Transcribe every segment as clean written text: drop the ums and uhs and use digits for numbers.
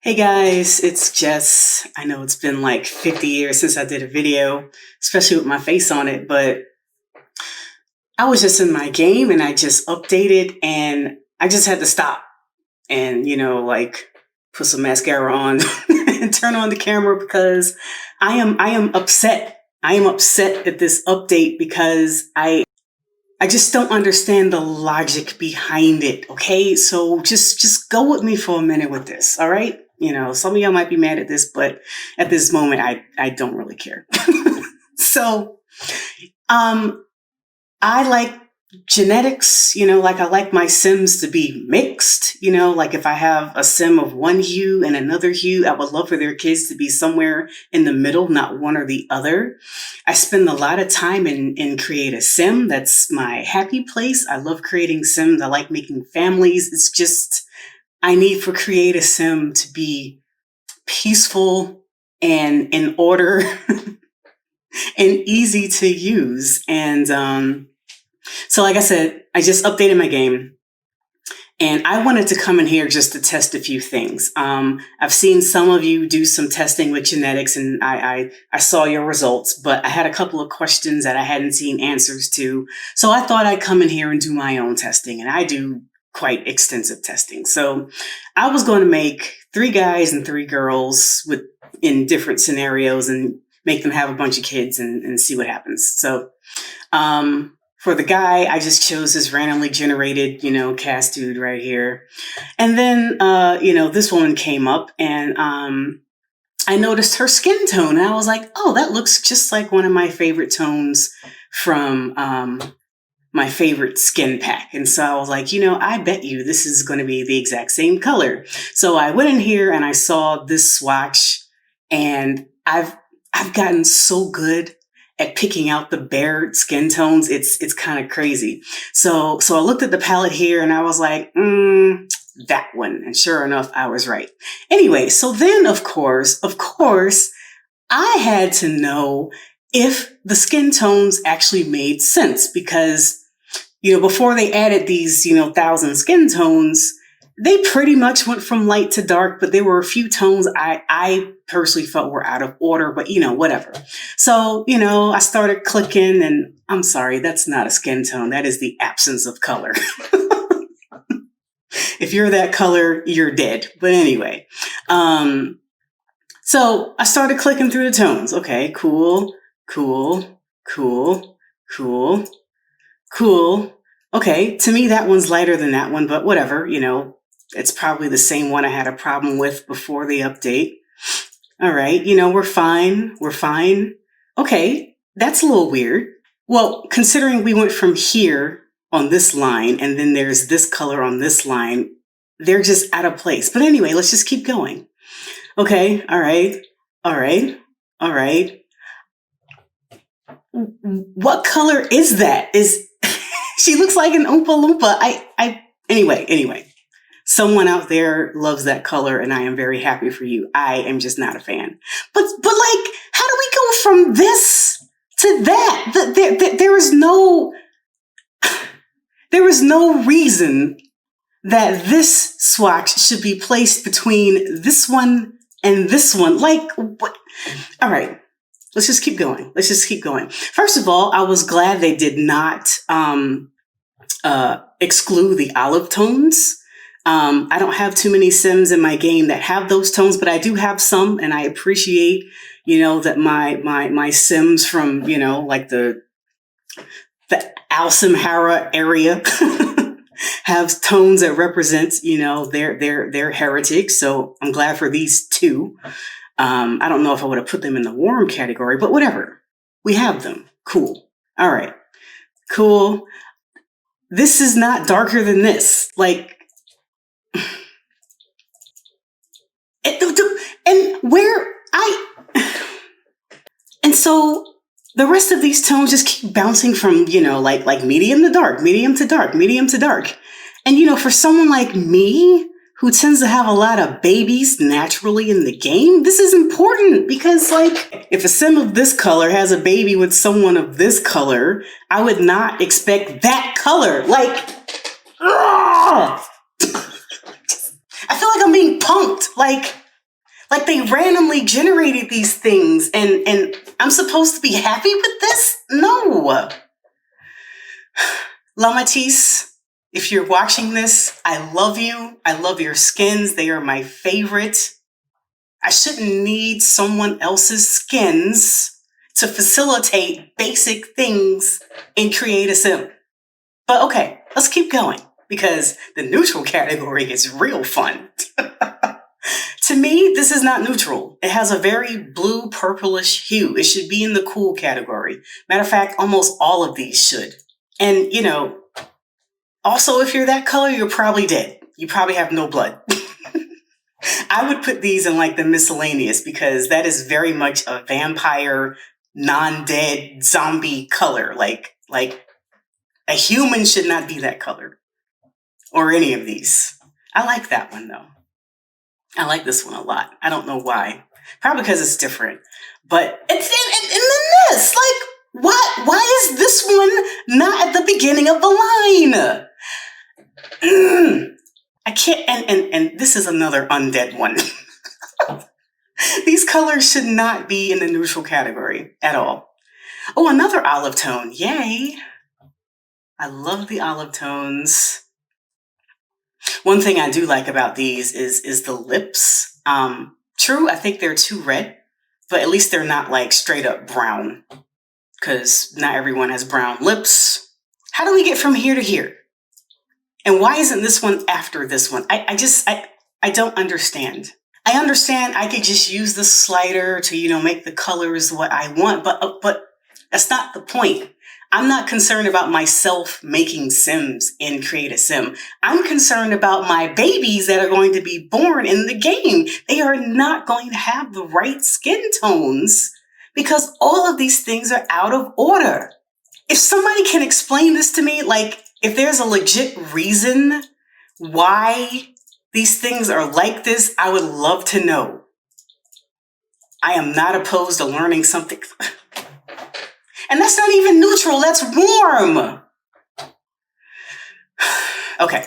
Hey guys, it's Jess. I know it's been like 50 years since I did a video, especially with my face on it, but I was just in my game and I just updated and I just had to stop and, like put some mascara on and turn on the camera because I am upset. I am upset at this update because I just don't understand the logic behind it. Okay. So just go with me for a minute with this. All right. Some of y'all might be mad at this, but at this moment, I don't really care. So, I like genetics, like I like my Sims to be mixed, like if I have a Sim of one hue and another hue, I would love for their kids to be somewhere in the middle, not one or the other. I spend a lot of time in Create a Sim. That's my happy place. I love creating Sims. I like making families. It's just, I need for Create a Sim to be peaceful and in order and easy to use. And, so like I said, I just updated my game and I wanted to come in here just to test a few things. I've seen some of you do some testing with genetics and I saw your results, but I had a couple of questions that I hadn't seen answers to. So I thought I'd come in here and do my own testing, and I do quite extensive testing. So I was going to make 3 guys and 3 girls in different scenarios and make them have a bunch of kids and see what happens. So, for the guy, I just chose this randomly generated, CAS dude right here. And then, this woman came up and I noticed her skin tone. And I was like, oh, that looks just like one of my favorite tones from my favorite skin pack. And so I was like, I bet you this is going to be the exact same color. So I went in here and I saw this swatch, and I've gotten so good at picking out the bare skin tones. It's kind of crazy. So I looked at the palette here and I was like, that one. And sure enough, I was right. Anyway, so then of course, I had to know if the skin tones actually made sense because, before they added these, 1,000 skin tones, they pretty much went from light to dark, but there were a few tones I personally felt were out of order, but whatever. So, I started clicking, and I'm sorry, that's not a skin tone. That is the absence of color. If you're that color, you're dead. But anyway, so I started clicking through the tones. Okay, cool. Okay, to me, that one's lighter than that one, but whatever, it's probably the same one I had a problem with before the update. All right, we're fine. Okay, that's a little weird. Well, considering we went from here on this line and then there's this color on this line, they're just out of place. But anyway, let's just keep going. Okay, all right. What color is that? She looks like an Oompa Loompa. Anyway. Someone out there loves that color, and I am very happy for you. I am just not a fan. But like, how do we go from this to that? There is no reason that this swatch should be placed between this one and this one. Like, what? All right, let's just keep going. First of all, I was glad they did not exclude the olive tones. I don't have too many Sims in my game that have those tones, but I do have some, and I appreciate, that my Sims from, like the Al-Samhara area have tones that represent, their heritage. So I'm glad for these 2. I don't know if I would have put them in the warm category, but whatever. We have them. Cool. All right. Cool. This is not darker than this. Like, and so the rest of these tones just keep bouncing from, like medium to dark. And, for someone like me, who tends to have a lot of babies naturally in the game, this is important because, like, if a Sim of this color has a baby with someone of this color, I would not expect that color. Like, ugh! I feel like I'm being punked. Like, Like they randomly generated these things and I'm supposed to be happy with this? No. La Matisse, if you're watching this, I love you. I love your skins. They are my favorite. I shouldn't need someone else's skins to facilitate basic things in Create a Sim. But okay, let's keep going because the neutral category is real fun. To me, this is not neutral. It has a very blue purplish hue. It should be in the cool category. Matter of fact, almost all of these should. And, you know, also, if you're that color, you're probably dead. You probably have no blood. I would put these in like the miscellaneous because that is very much a vampire, non-dead zombie color. Like a human should not be that color or any of these. I like that one though. I like this one a lot. I don't know why. Probably because it's different. But it's and then this, like, why is this one not at the beginning of the line? I can't, and this is another undead one. These colors should not be in the neutral category at all. Oh, another olive tone. Yay. I love the olive tones. One thing I do like about these is the lips. True, I think they're too red, but at least they're not like straight up brown because not everyone has brown lips. How do we get from here to here? And why isn't this one after this one? I don't understand. I understand I could just use the slider to, you know, make the colors what I want, but that's not the point. I'm not concerned about myself making Sims in Create a Sim. I'm concerned about my babies that are going to be born in the game. They are not going to have the right skin tones because all of these things are out of order. If somebody can explain this to me, like if there's a legit reason why these things are like this, I would love to know. I am not opposed to learning something. And that's not even neutral, that's warm. Okay,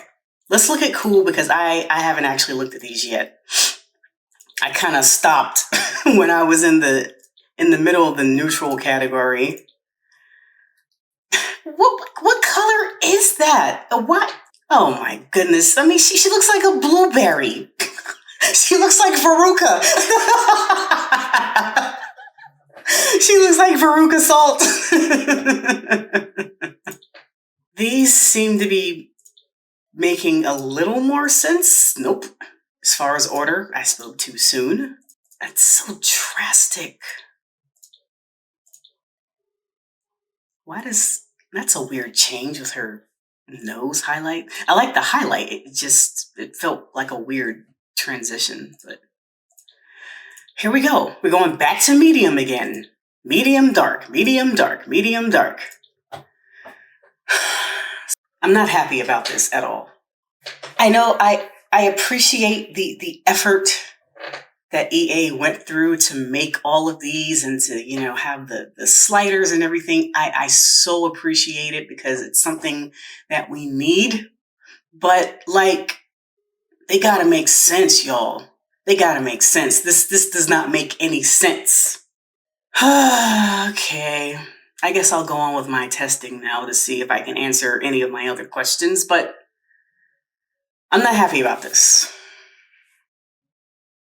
let's look at cool because I haven't actually looked at these yet. I kind of stopped when I was in the middle of the neutral category. What color is that? What? Oh my goodness. I mean, she looks like a blueberry. She looks like Veruca. She looks like Veruca Salt. These seem to be making a little more sense. Nope. As far as order, I spoke too soon. That's so drastic. That's a weird change with her nose highlight. I like the highlight. It felt like a weird transition, but here we go. We're going back to medium again. Medium dark, medium dark, medium dark. I'm not happy about this at all. I know I appreciate the effort that EA went through to make all of these and to, you know, have the sliders and everything. I so appreciate it because it's something that we need. But like, they gotta make sense, y'all. They gotta make sense. This does not make any sense. Okay. I guess I'll go on with my testing now to see if I can answer any of my other questions, but I'm not happy about this.